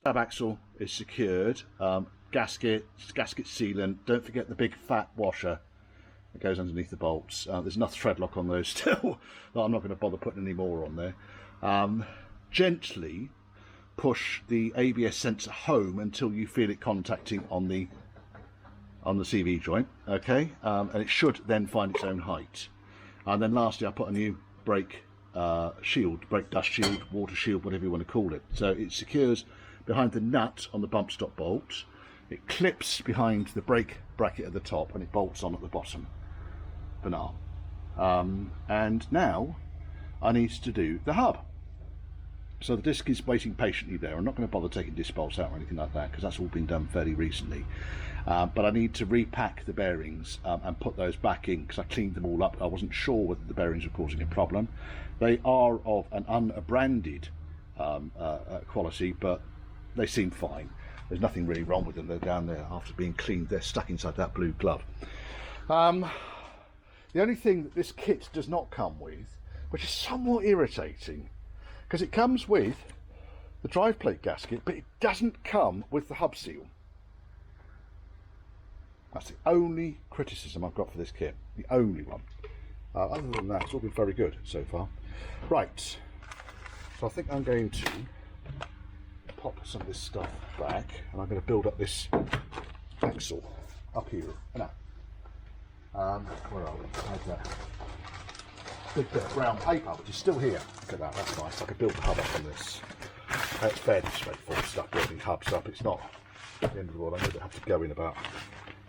Tab axle is secured. Gasket sealant. Don't forget the big fat washer that goes underneath the bolts. There's enough thread lock on those still that I'm not going to bother putting any more on there. Gently push the ABS sensor home until you feel it contacting on the CV joint, okay, and it should then find its own height. And then lastly, I put a new brake shield, brake dust shield, water shield, whatever you want to call it. So it secures behind the nut on the bump stop bolt. It clips behind the brake bracket at the top, and it bolts on at the bottom for now. And now I need to do the hub. So the disc is waiting patiently there. I'm not going to bother taking disc bolts out or anything like that because that's all been done fairly recently. But I need to repack the bearings and put those back in because I cleaned them all up. I wasn't sure whether the bearings were causing a problem. They are of an unbranded quality, but they seem fine. There's nothing really wrong with them. They're down there after being cleaned. They're stuck inside that blue glove. The only thing that this kit does not come with, which is somewhat irritating, because it comes with the drive plate gasket, but it doesn't come with the hub seal. That's the only criticism I've got for this kit. The only one. Other than that, it's all been very good so far. Right. So I think I'm going to pop some of this stuff back, and I'm going to build up this axle up here. No. Where are we? How's that? Big bit of brown paper, which is still here. Look at that, that's nice. I could build the hub up on this. It's fairly straightforward stuff, building hubs up. It's not at the end of the world. I know they have to go in about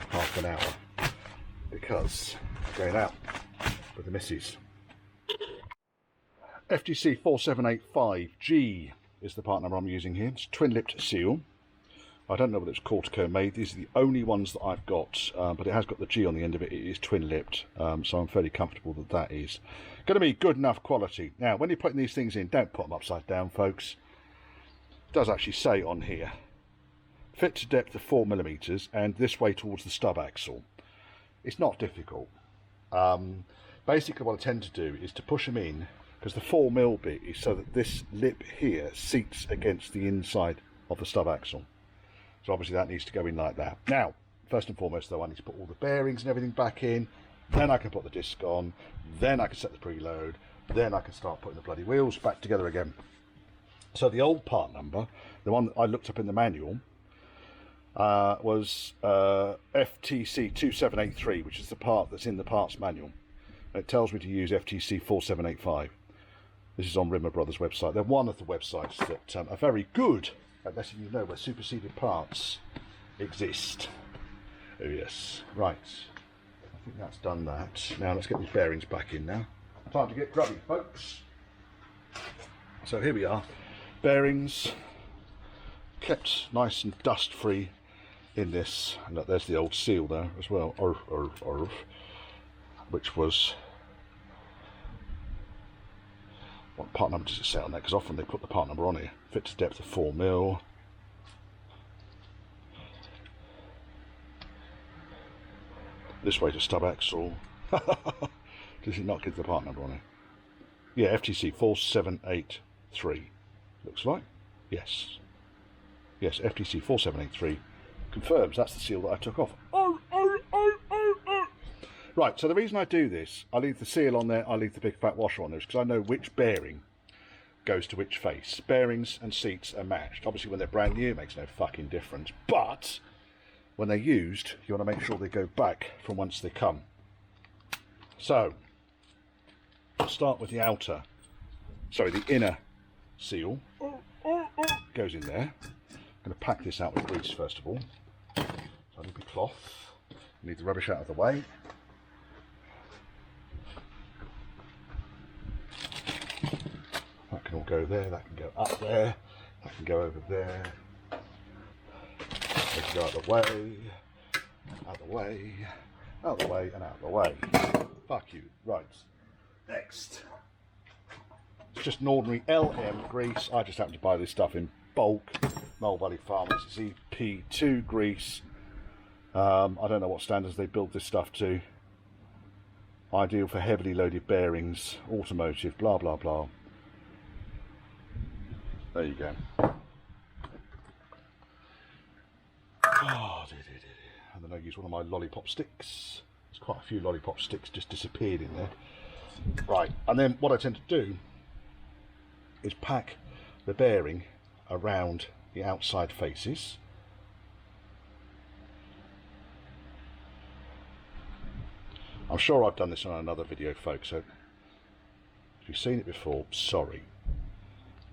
half an hour because I'm going out with the missus. FTC 4785G is the part number I'm using here. It's twin-lipped seal. I don't know whether it's Cortico made. These are the only ones that I've got, but it has got the G on the end of it. It is twin-lipped, so I'm fairly comfortable that that is going to be good enough quality. Now, when you're putting these things in, don't put them upside down, folks. It does actually say on here, fit to depth of 4mm and this way towards the stub axle. It's not difficult. Basically, what I tend to do is to push them in, because the 4mm bit is so that this lip here seats against the inside of the stub axle. So obviously that needs to go in like that. Now, first and foremost though, I need to put all the bearings and everything back in. Then I can put the disc on. Then I can set the preload. Then I can start putting the bloody wheels back together again. So the old part number, the one that I looked up in the manual, was FTC 2783, which is the part that's in the parts manual. And it tells me to use FTC 4785. This is on Rimmer Brothers website. They're one of the websites that are very good at letting you know where superseded parts exist. Oh yes, right. I think that's done that. Now let's get these bearings back in now. Time to get grubby, folks. So here we are. Bearings kept nice and dust free in this. And look, there's the old seal there as well. Which was, what part number does it say on there? Because often they put the part number on here. Fit to depth of 4mm. This way to stub axle. Does it not give the part number on it? Yeah, FTC 4783. Looks like. Yes. Yes, FTC 4783 confirms that's the seal that I took off. Right, so the reason I do this, I leave the seal on there, I leave the big fat washer on there, is because I know which bearing goes to which face. Bearings and seats are matched. Obviously when they're brand new it makes no fucking difference, but when they're used you want to make sure they go back from whence they come. So I'll start with the the inner seal. Goes in there. I'm going to pack this out with grease first of all. So I need the cloth, I need the rubbish out of the way. That can all go there, that can go up there, that can go over there. They can go out the way, out the way, out the way, and out the way. Fuck you. Right. Next. It's just an ordinary LM grease. I just happen to buy this stuff in bulk. Mole Valley Farmers. It's EP2 grease. I don't know what standards they build this stuff to. Ideal for heavily loaded bearings, automotive, blah blah blah. There you go. Oh, and then I use one of my lollipop sticks. There's quite a few lollipop sticks just disappeared in there. Right, and then what I tend to do is pack the bearing around the outside faces. I'm sure I've done this on another video, folks, so if you've seen it before, sorry.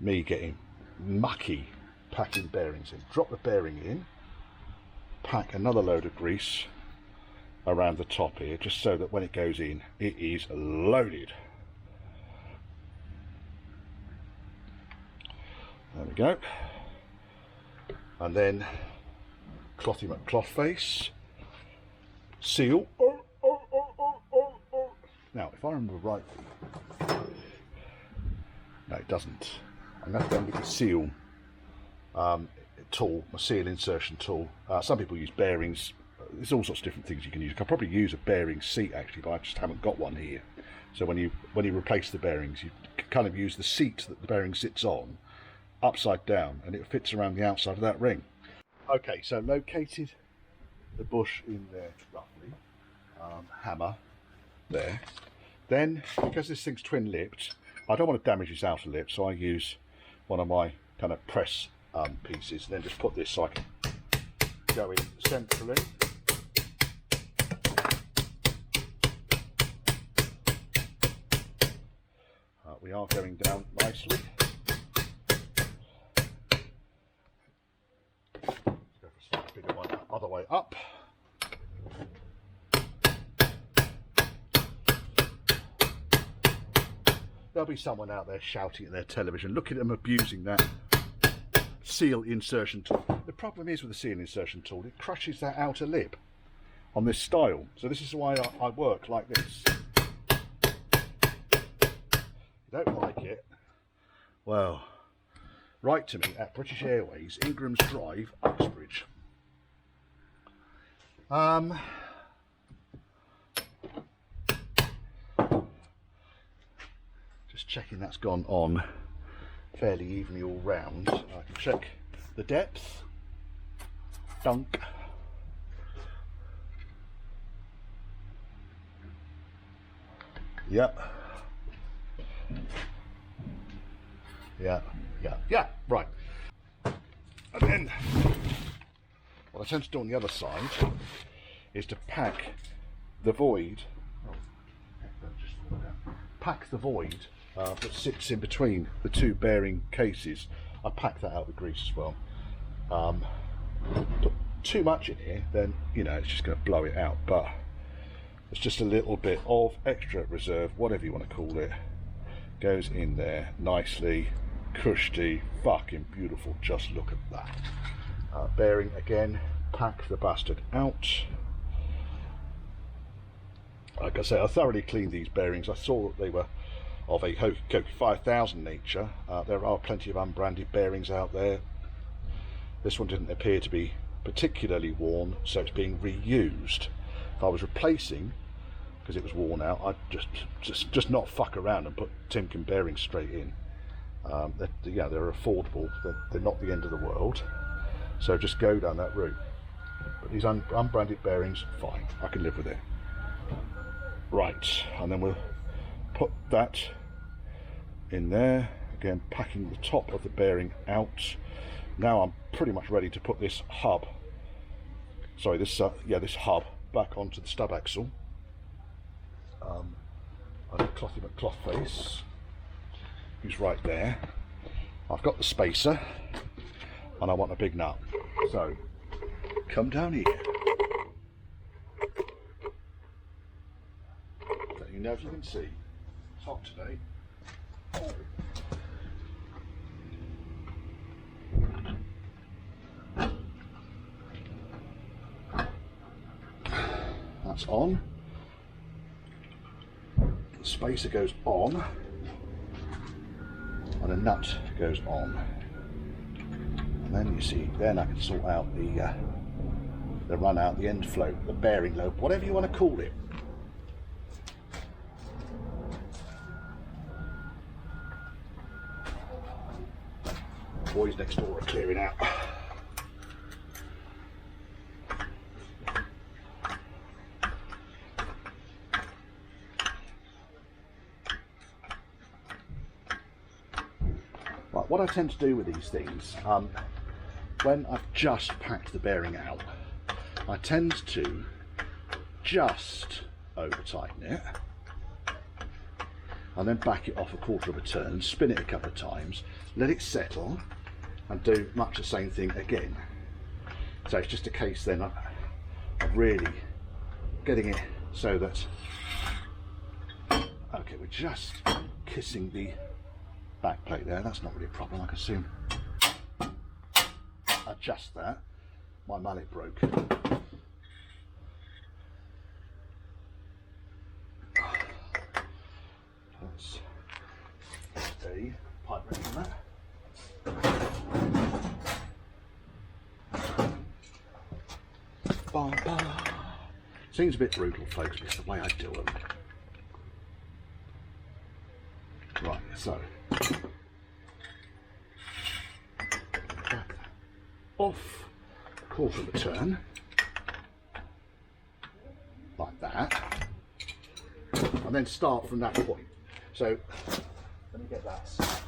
Me getting mucky packing bearings in. Drop the bearing in, pack another load of grease around the top here, just so that when it goes in, it is loaded. There we go. And then clothy McCloth face, seal. Now, if I remember rightly, no, it doesn't. I'm going to go with the seal tool, my seal insertion tool. Some people use bearings. There's all sorts of different things you can use. I could probably use a bearing seat actually, but I just haven't got one here. So when you replace the bearings, you kind of use the seat that the bearing sits on upside down, and it fits around the outside of that ring. Okay, so located the bush in there roughly. Hammer there. Then, because this thing's twin lipped, I don't want to damage this outer lip, so I use one of my kind of press pieces, and then just put this so I can go in centrally. We are going down nicely. Let's go for a slightly bigger one, other way up. There'll be someone out there shouting at their television. Look at them abusing that seal insertion tool. The problem is with the seal insertion tool, it crushes that outer lip on this style. So this is why I work like this. If you don't like it, well, write to me at British Airways, Ingram's Drive, Uxbridge. Just checking that's gone on fairly evenly all round. I can check the depth. Dunk. Yep. Yeah, right. And then what I tend to do on the other side is to pack the void. Pack the void that sits in between the two bearing cases. I pack that out with grease as well. Put too much in here, then you know it's just going to blow it out. But it's just a little bit of extra reserve, whatever you want to call it, goes in there nicely, cushy, fucking beautiful. Just look at that. Bearing again, pack the bastard out. Like I say, I thoroughly cleaned these bearings. I saw that they were of a Koki 5000 nature. There are plenty of unbranded bearings out there. This one didn't appear to be particularly worn, so it's being reused. If I was replacing, because it was worn out, I'd just not fuck around and put Timken bearings straight in. Yeah, they're affordable. They're not the end of the world. So just go down that route. But these unbranded bearings, fine. I can live with it. Right, and then we'll put that in there. Again, packing the top of the bearing out. Now I'm pretty much ready to put this hub. Sorry, this hub back onto the stub axle. And the Clothy McCloth face, who's right there. I've got the spacer, and I want a big nut. So, come down here. Let you know if you can see. It's hot today. That's on. The spacer goes on, and a nut goes on. And then you see, then I can sort out the run out, the end float, the bearing lobe, whatever you want to call it. Boys next door are clearing out. what I tend to do with these things, when I've just packed the bearing out, I tend to just over tighten it and then back it off a quarter of a turn and spin it a couple of times, let it settle and do much the same thing again. So it's just a case then of really getting it so that, okay, we're just kissing the back plate there. That's not really a problem. I can soon adjust that. My mallet broke. That's a pipe wrench on that. Bum, bum. Seems a bit brutal, folks, but it's the way I do them. Right, so off a quarter of a turn, like that, and then start from that point. So let me get that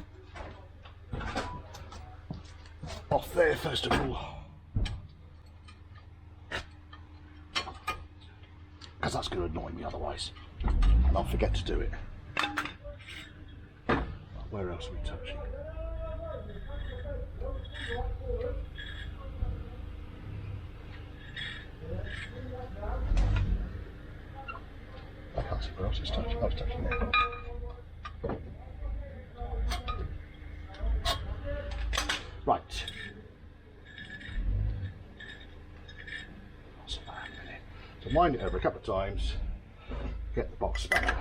off there first of all, because that's going to annoy me otherwise, and I'll forget to do it. Where else are we touching? I can't see where else it's touching. I was touching there. Right. So wind it over a couple of times, get the box back,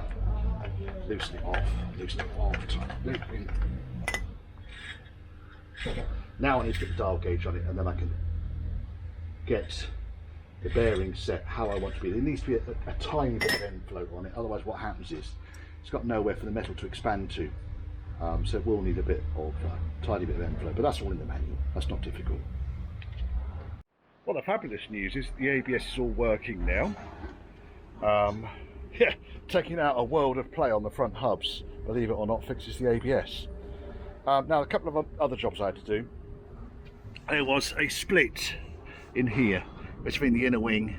loosen it off, tighten the loop in. Now I need to get the dial gauge on it, and then I can get the bearing set how I want to be. There needs to be a tiny bit of end float on it, otherwise what happens is it's got nowhere for the metal to expand to. So it will need a bit of tiny bit of end flow, but that's all in the manual. That's not difficult. Well, the fabulous news is the ABS is all working now. Yeah, taking out a world of play on the front hubs, believe it or not, fixes the ABS. Now, a couple of other jobs I had to do. There was a split in here between the inner wing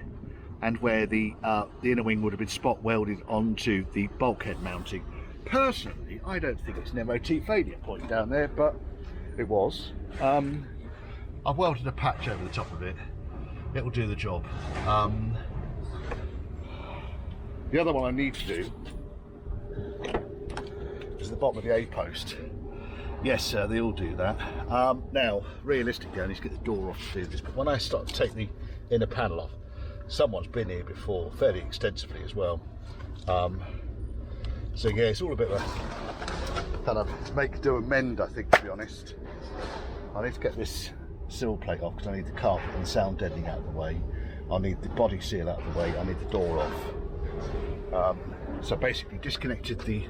and where the inner wing would have been spot welded onto the bulkhead mounting. Personally, I don't think it's an MOT failure point down there, but it was. I've welded a patch over the top of it. It will do the job. The other one I need to do is the bottom of the A post. Yes, sir, they all do that. Now, realistically, I need to get the door off to do this, but when I start to take the inner panel off, someone's been here before, fairly extensively as well. So yeah, it's all a bit of a kind of make, do and mend, I think, to be honest. I need to get this sill plate off because I need the carpet and sound deadening out of the way. I need the body seal out of the way. I need the door off. So basically disconnected the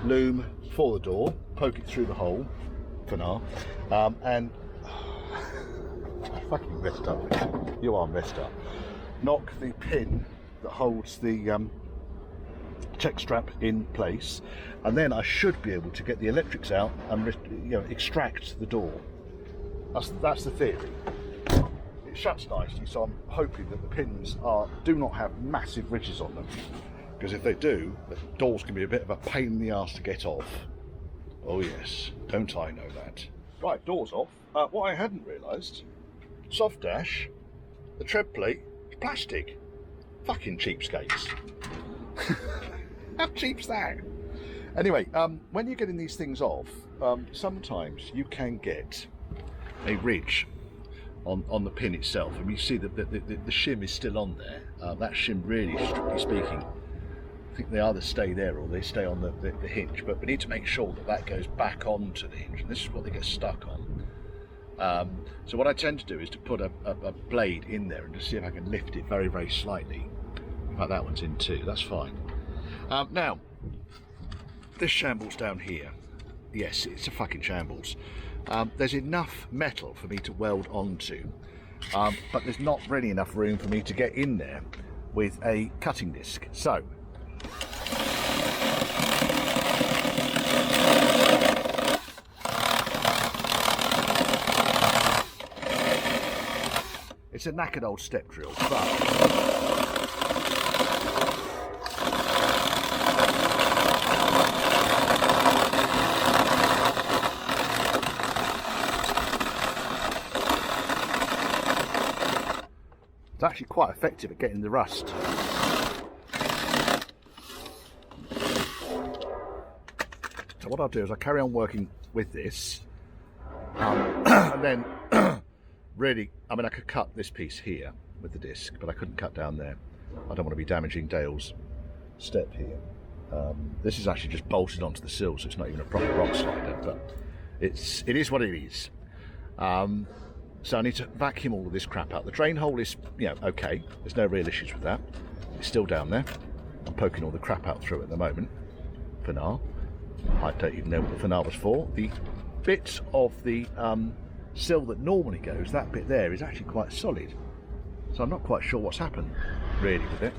loom for the door, poke it through the hole for now, and I fucking messed up. You are messed up. Knock the pin that holds the check strap in place, and then I should be able to get the electrics out and extract the door. That's the theory. It shuts nicely, so I'm hoping that the pins do not have massive ridges on them, because if they do, the doors can be a bit of a pain in the arse to get off. Oh yes, don't I know that. Right, doors off. What I hadn't realised, Softdash, the tread plate is plastic. Fucking cheapskates. How cheap's that? Anyway, when you're getting these things off, sometimes you can get a ridge on the pin itself, and you see that the shim is still on there. That shim, really, strictly speaking, I think they either stay there or they stay on the hinge, but we need to make sure that goes back onto the hinge, and this is what they get stuck on. So what I tend to do is to put a blade in there and just see if I can lift it very, very slightly. In fact, that one's in too, that's fine. Now, this shambles down here, yes, it's a fucking shambles. There's enough metal for me to weld onto, but there's not really enough room for me to get in there with a cutting disc. So, It's a knackered old step drill, but it's actually quite effective at getting the rust. So what I'll do is I'll carry on working with this, and then really, I mean, I could cut this piece here with the disc, but I couldn't cut down there. I don't want to be damaging Dale's step here. This is actually just bolted onto the sill, so it's not even a proper rock slider, but it is what it is. So I need to vacuum all of this crap out. The drain hole is, you know, okay. There's no real issues with that. It's still down there. I'm poking all the crap out through it at the moment. For now, I don't even know what the finale was for. The bit of the sill that normally goes, that bit there, is actually quite solid. So I'm not quite sure what's happened really with it.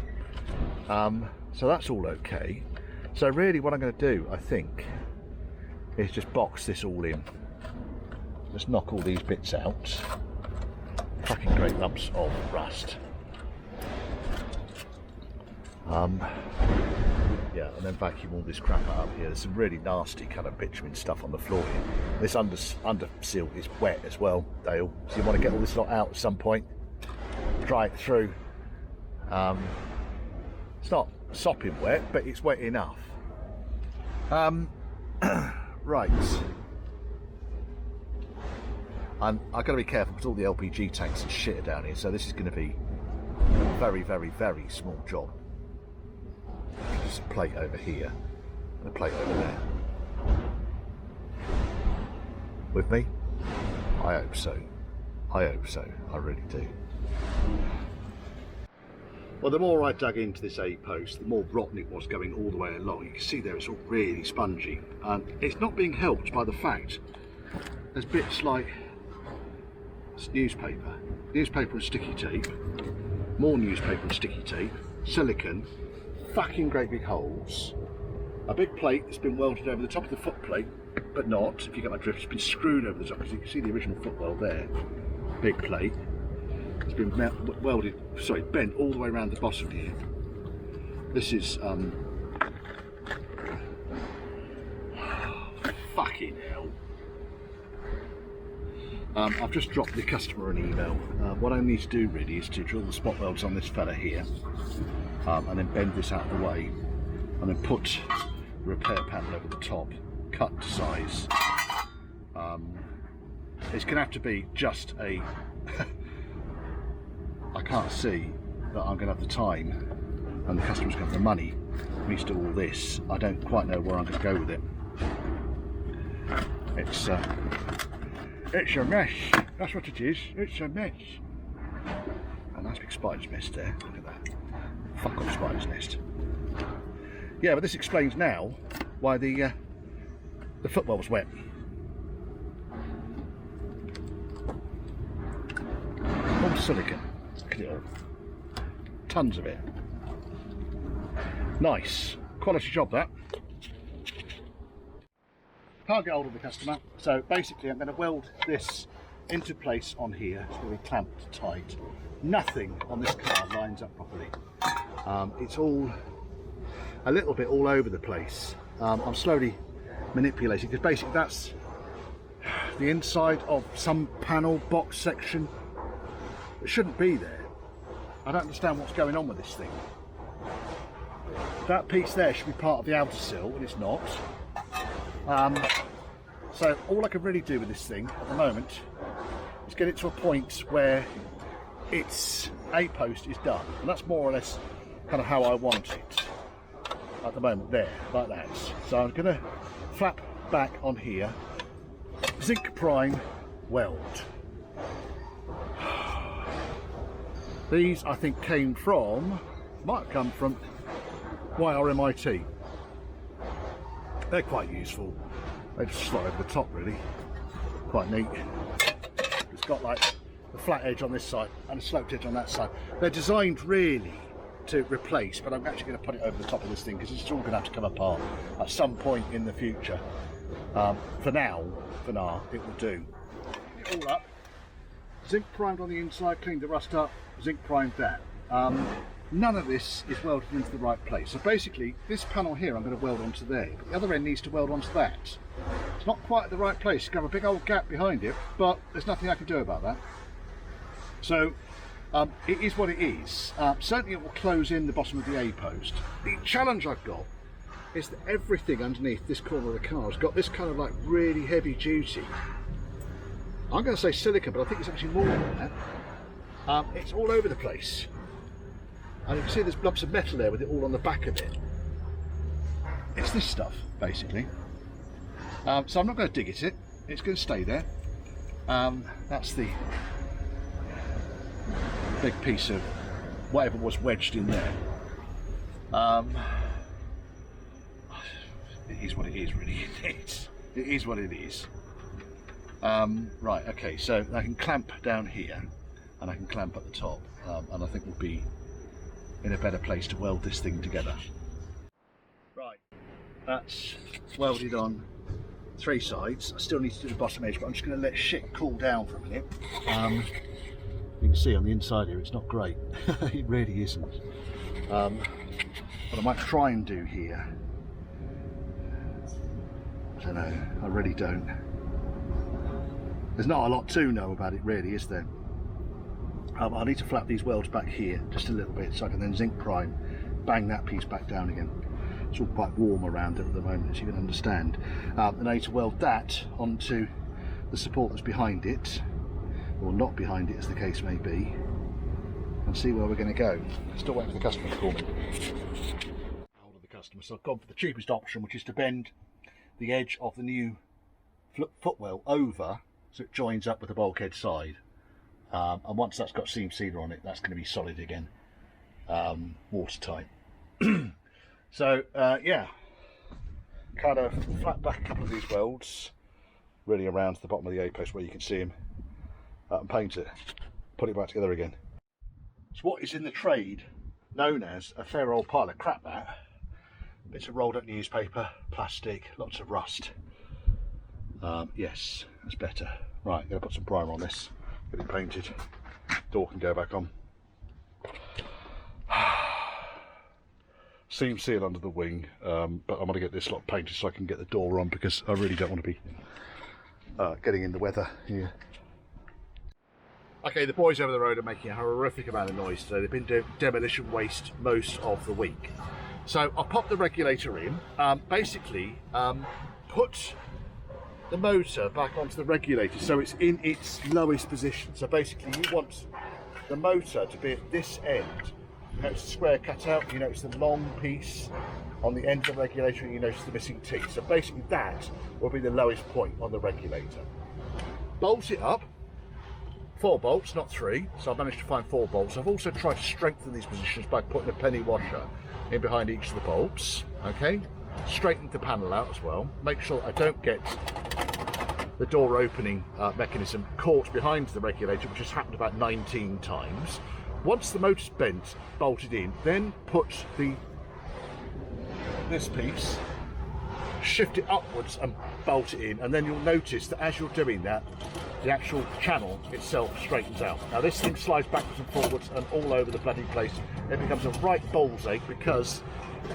So that's all okay. So really what I'm going to do, I think, is just box this all in. Just knock all these bits out. Fucking great lumps of rust. Yeah, and then vacuum all this crap out here. There's some really nasty kind of bitumen stuff on the floor here. This under seal is wet as well, Dale. So you want to get all this lot out at some point. Dry it through. It's not sopping wet, but it's wet enough. Right. I've got to be careful because all the LPG tanks and shit are down here, so this is going to be a very, very, very small job. Just a plate over here and a plate over there. With me? I hope so. I hope so. I really do. Well, the more I dug into this A post, the more rotten it was going all the way along. You can see there it's all really spongy, and it's not being helped by the fact there's bits like newspaper and sticky tape, more newspaper and sticky tape, silicone, fucking great big holes, a big plate that's been welded over the top of the foot plate, but not, if you get my drift, it's been screwed over the top, because you can see the original footwell there, big plate, it's been bent all the way around the bottom here. This is, fucking hell. I've just dropped the customer an email. What I need to do really is to drill the spot welds on this fella here, and then bend this out of the way, and then put the repair panel over the top, cut to size. It's going to have to be just a... I can't see that I'm going to have the time, and the customer's going to have the money for me to do all this. I don't quite know where I'm going to go with it. It's a mess, that's what it is, it's a mess. A nice big spider's nest there, look at that. Fuck off, spider's nest. Yeah, but this explains now why the footwell was wet. All silicone, look at it all. Tons of it. Nice, quality job that. Can't get hold of the customer, so basically I'm going to weld this into place on here. It's going to be clamped tight. Nothing on this car lines up properly. It's all a little bit all over the place. I'm slowly manipulating, because basically that's the inside of some panel box section. It shouldn't be there. I don't understand what's going on with this thing. That piece there should be part of the outer sill, and it's not. So all I can really do with this thing at the moment is get it to a point where its A post is done, and that's more or less kind of how I want it at the moment, there, like that. So I'm going to flap back on here, zinc prime weld. These I think might have come from YRMIT. They're quite useful. They just slide over the top really. Quite neat. It's got like a flat edge on this side and a sloped edge on that side. They're designed really to replace, but I'm actually going to put it over the top of this thing because it's all going to have to come apart at some point in the future. For now, it will do. It all up. zinc primed on the inside, cleaned the rust up, zinc primed that. None of this is welded into the right place. So basically, this panel here I'm going to weld onto there, but the other end needs to weld onto that. It's not quite at the right place. It's got a big old gap behind it, but there's nothing I can do about that. So it is what it is. Certainly it will close in the bottom of the A-post. The challenge I've got is that everything underneath this corner of the car has got this kind of like really heavy duty, I'm going to say silicone, but I think it's actually more than that. It's all over the place. And you can see there's blobs of metal there with it all on the back of it. It's this stuff, basically. So I'm not going to dig at it. It's going to stay there. That's the big piece of whatever was wedged in there. It is what it is, really. It is what it is. Right, okay, so I can clamp down here and I can clamp at the top, and I think we'll be in a better place to weld this thing together. Right, that's welded on 3 sides. I still need to do the bottom edge, but I'm just going to let shit cool down for a minute. You can see on the inside here it's not great. It really isn't. What I might try and do here, I don't know, I really don't. There's not a lot to know about it really, is there? I need to flap these welds back here just a little bit so I can then zinc prime, bang that piece back down again. It's all quite warm around it at the moment, as you can understand. And I need to weld that onto the support that's behind it, or not behind it as the case may be, and see where we're going to go. Still waiting for the customer to call me. Hold of the customer. So I've gone for the cheapest option, which is to bend the edge of the new footwell over so it joins up with the bulkhead side. And once that's got seam sealer on it, that's going to be solid again, watertight. So yeah, kind of flat back a couple of these welds really around to the bottom of the A-post where you can see them, and paint it, put it back together again. It's what is in the trade known as a fair old pile of crap, that. Bits of rolled up newspaper, plastic, lots of rust. Yes, that's better. Right, I'm going to put some primer on this, get it painted, door can go back on. Seam seal under the wing, but I'm going to get this lot painted so I can get the door on, because I really don't want to be getting in the weather here. Okay, the boys over the road are making a horrific amount of noise today. They've been doing demolition waste most of the week. So I'll pop the regulator in, basically put the motor back onto the regulator so it's in its lowest position. So basically you want the motor to be at this end. You notice the square cutout, you notice the long piece on the end of the regulator, and you notice the missing teeth. So basically that will be the lowest point on the regulator. Bolt it up, 4 bolts, not 3, so I've managed to find 4 bolts. I've also tried to strengthen these positions by putting a penny washer in behind each of the bolts, okay? Straighten the panel out as well. Make sure I don't get the door opening mechanism caught behind the regulator, which has happened about 19 times. Once the motor's bent, bolted in, then put this piece, shift it upwards and bolt it in, and then you'll notice that as you're doing that, the actual channel itself straightens out. Now this thing slides backwards and forwards and all over the bloody place. It becomes a right ball's ache because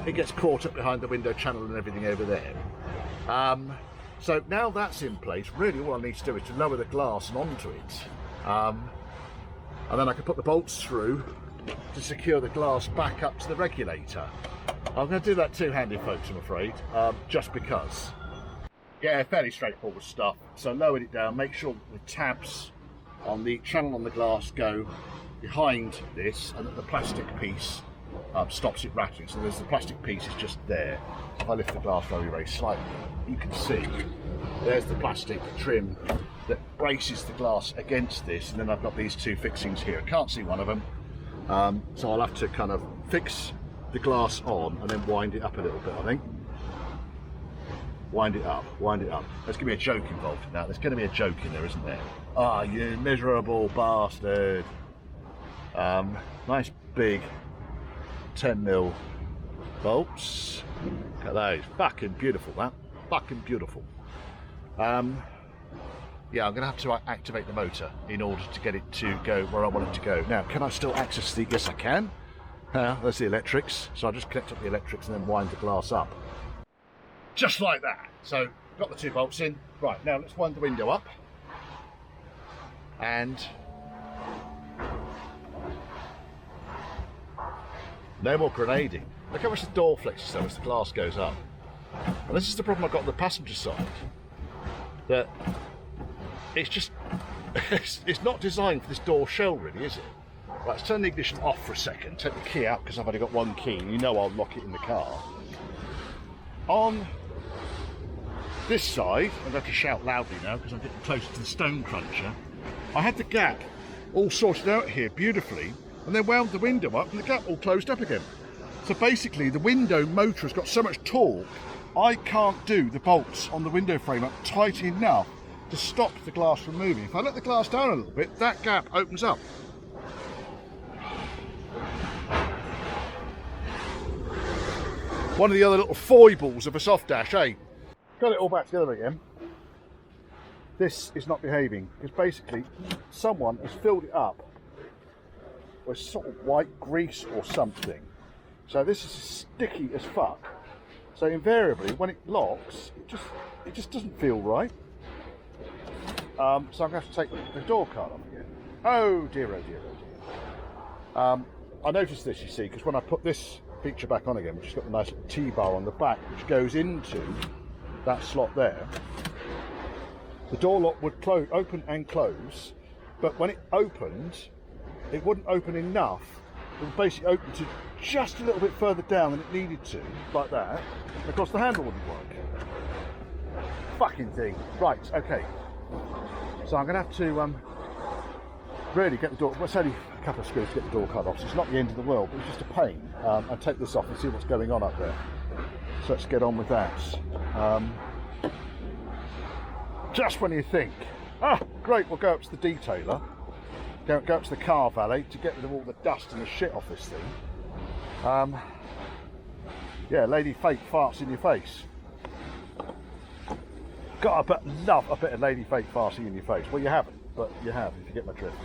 it gets caught up behind the window channel and everything over there. So now that's in place, really all I need to do is to lower the glass and onto it. And then I can put the bolts through to secure the glass back up to the regulator. I'm going to do that two-handed, folks, I'm afraid, just because. Yeah, fairly straightforward stuff. So lower it down, make sure the tabs on the channel on the glass go behind this, and that the plastic piece stops it rattling. So there's the plastic piece is just there. If I lift the glass very, very slightly, you can see there's the plastic trim that braces the glass against this, and then I've got these 2 fixings here. I can't see one of them, so I'll have to kind of fix the glass on and then wind it up a little bit, I think. Wind it up, wind it up. There's going to be a joke involved in that. There's going to be a joke in there, isn't there? Ah, you miserable bastard. Nice big 10mm bolts. Look at those. Fucking beautiful, that. Fucking beautiful. yeah, I'm going to have to activate the motor in order to get it to go where I want it to go. Now, can I still access the... Yes, I can. There's the electrics. So I'll just connect up the electrics and then wind the glass up. Just like that. So, got the 2 bolts in. Right, now let's wind the window up. And... no more grenading. Look how much the door flexes though as the glass goes up. And this is the problem I've got on the passenger side. That it's just, it's not designed for this door shell really, is it? Right, let's turn the ignition off for a second, take the key out because I've only got 1 key and you know I'll lock it in the car. On this side, I'm going to shout loudly now because I'm getting closer to the stone cruncher. I had the gap all sorted out here beautifully and then wound the window up and the gap all closed up again. So basically the window motor has got so much torque I can't do the bolts on the window frame up tight enough to stop the glass from moving. If I let the glass down a little bit, that gap opens up. One of the other little foibles of a Softdash, eh? Got it all back together again. This is not behaving because basically someone has filled it up with sort of white grease or something. So this is sticky as fuck. So invariably, when it locks, it just doesn't feel right. So I'm going to have to take the door card off again. Oh dear, oh dear, oh dear. I noticed this, you see, because when I put this feature back on again, which has got the nice little T-bar on the back, which goes into that slot there, the door lock would open and close, but when it opened, it wouldn't open enough. It would basically open to just a little bit further down than it needed to, like that. Of course, the handle wouldn't work. Fucking thing. Right, okay. So I'm going to have to really get the door... Well, it's only a couple of screws to get the door cut off, so it's not the end of the world, but it's just a pain. I'll take this off and see what's going on up there. So let's get on with that. Just when you think, great, we'll go up to the detailer. Go up to the car valet to get rid of all the dust and the shit off this thing. Yeah, Lady Fate farts in your face. Love a bit of Lady Fate farting in your face. Well, you haven't, but you have, if you get my drift.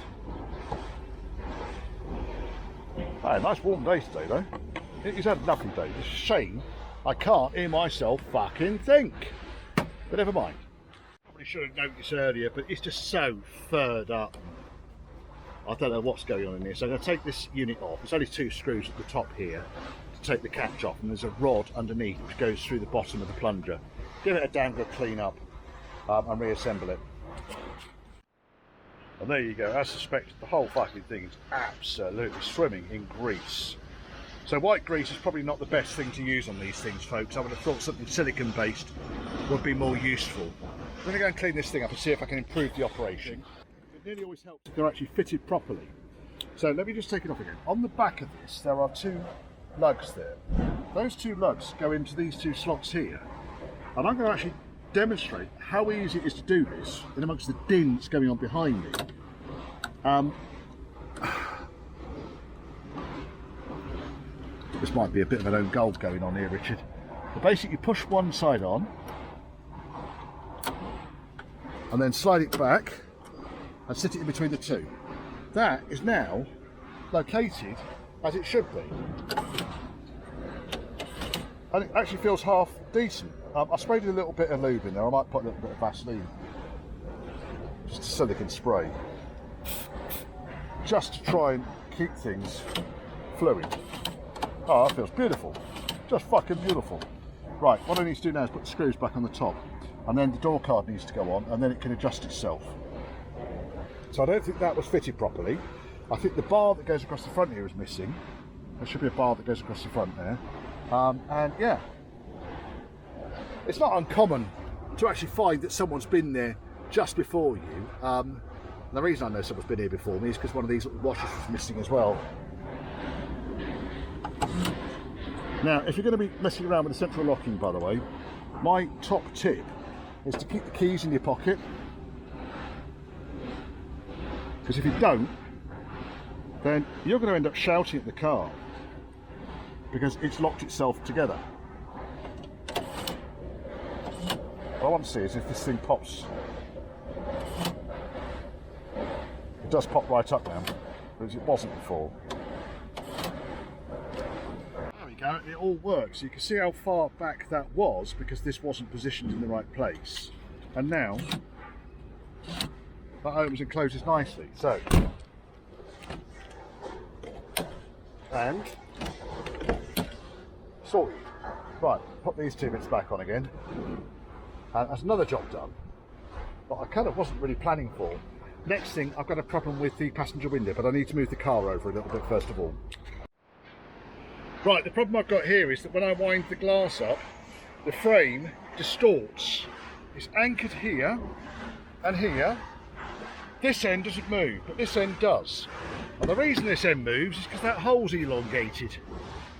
Hey, nice warm day today, though. It's had a lovely day. It's a shame I can't hear myself fucking think. But never mind. Probably should have noticed earlier, but it's just so furred up. I don't know what's going on in here, so I'm going to take this unit off. There's only 2 screws at the top here to take the catch off, and there's a rod underneath which goes through the bottom of the plunger. Give it a damn good clean up and reassemble it. And there you go, as suspected, the whole fucking thing is absolutely swimming in grease. So white grease is probably not the best thing to use on these things, folks. I would have thought something silicone based would be more useful. I'm going to go and clean this thing up and see if I can improve the operation. It nearly always helps if they're actually fitted properly. So let me just take it off again. On the back of this there are 2 lugs there. Those 2 lugs go into these 2 slots here. And I'm going to actually demonstrate how easy it is to do this in amongst the din that's going on behind me. This might be a bit of an own goal going on here, Richard. But basically you push one side on and then slide it back and sit it in between the 2. That is now located as it should be. And it actually feels half decent. I sprayed a little bit of lube in there. I might put a little bit of Vaseline. Just a silicone spray. Just to try and keep things fluid. Oh, that feels beautiful. Just fucking beautiful. Right, what I need to do now is put the screws back on the top. And then the door card needs to go on, and then it can adjust itself. So I don't think that was fitted properly. I think the bar that goes across the front here is missing. There should be a bar that goes across the front there. And yeah, it's not uncommon to actually find that someone's been there just before you. The reason I know someone's been here before me is because one of these little washers was missing as well. Now, if you're going to be messing around with the central locking, by the way, my top tip is to keep the keys in your pocket. Because if you don't, then you're going to end up shouting at the car because it's locked itself together. What I want to see is if this thing pops It does pop right up now, whereas it wasn't before. There we go, it all works. You can see how far back that was because this wasn't positioned in the right place. And now, that opens and closes nicely. So, and sorted. Right, put these 2 bits back on again. And that's another job done, but I kind of wasn't really planning for. Next thing, I've got a problem with the passenger window, but I need to move the car over a little bit first of all. Right, the problem I've got here is that when I wind the glass up, the frame distorts. It's anchored here and here. This end doesn't move, but this end does. And the reason this end moves is because that hole's elongated.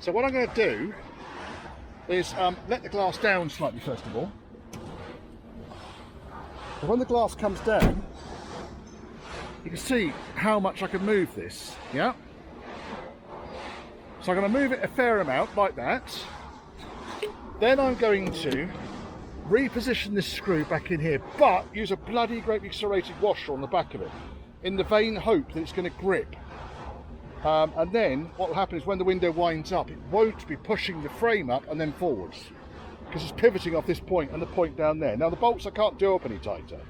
So what I'm going to do is let the glass down slightly first of all. But when the glass comes down, you can see how much I can move this, yeah? So I'm going to move it a fair amount, like that. Then I'm going to reposition this screw back in here, but use a bloody great big serrated washer on the back of it, in the vain hope that it's going to grip. And then what will happen is when the window winds up, it won't be pushing the frame up and then forwards, because it's pivoting off this point and the point down there. Now the bolts I can't do up any tighter.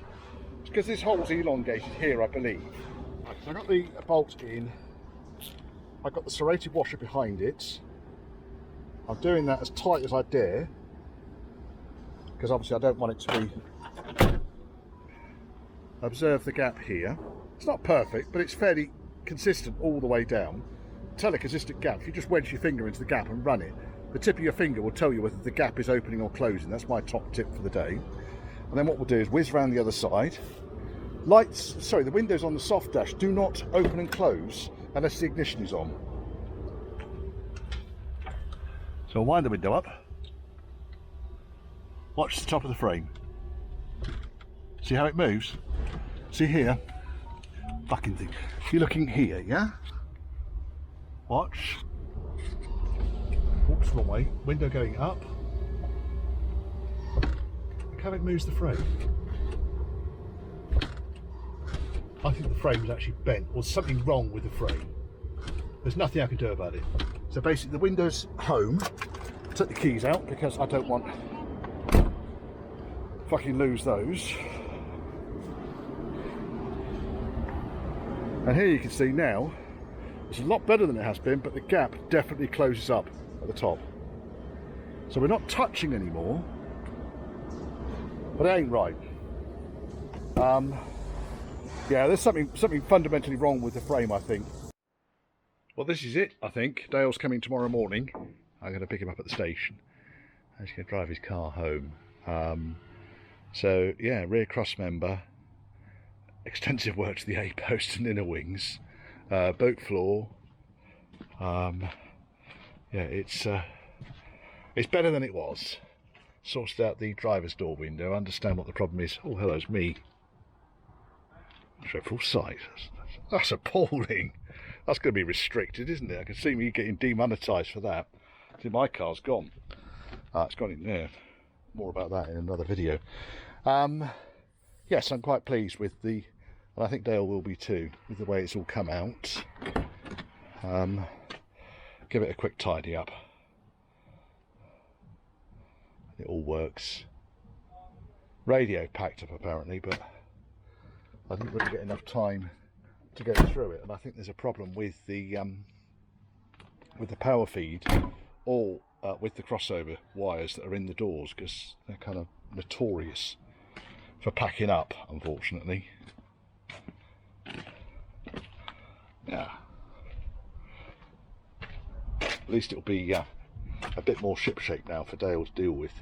It's because this hole's elongated here, I believe. Right, so I got the bolt in. I've got the serrated washer behind it. I'm doing that as tight as I dare, because obviously I don't want it to be... Observe the gap here. It's not perfect, but it's fairly consistent all the way down. Teleconsistent gap. If you just wedge your finger into the gap and run it, the tip of your finger will tell you whether the gap is opening or closing. That's my top tip for the day. And then what we'll do is whiz round the other side. Lights, sorry, the windows on the Softdash do not open and close unless the ignition is on. So I'll wind the window up. Watch the top of the frame. See how it moves? See here? Fucking thing. You're looking here, yeah? Watch. Oops, wrong way. Window going up. Look how it moves the frame. I think the frame is actually bent, or something wrong with the frame. There's nothing I can do about it. So basically the window's home. Took the keys out because I don't want fucking lose those. And here you can see now, it's a lot better than it has been, but the gap definitely closes up at the top. So we're not touching anymore, but it ain't right. Yeah, there's something fundamentally wrong with the frame, I think. Well, this is it, I think. Dale's coming tomorrow morning. I'm going to pick him up at the station. He's going to drive his car home. So, yeah, rear cross member, extensive work to the A-post and inner wings, boat floor. Yeah, it's better than it was. Sorted out the driver's door window, understand what the problem is. Oh, hello, it's me. Dreadful sight. That's appalling. That's going to be restricted, isn't it? I can see me getting demonetised for that. See, my car's gone. It's gone in there. More about that in another video. Yes, I'm quite pleased with the, and I think Dale will be too, with the way it's all come out. Give it a quick tidy up. It all works. Radio packed up apparently, but I didn't really get enough time to go through it, and I think there's a problem with the power feed, or with the crossover wires that are in the doors, because they're kind of notorious for packing up, unfortunately. Yeah. At least it'll be a bit more shipshape now for Dale to deal with.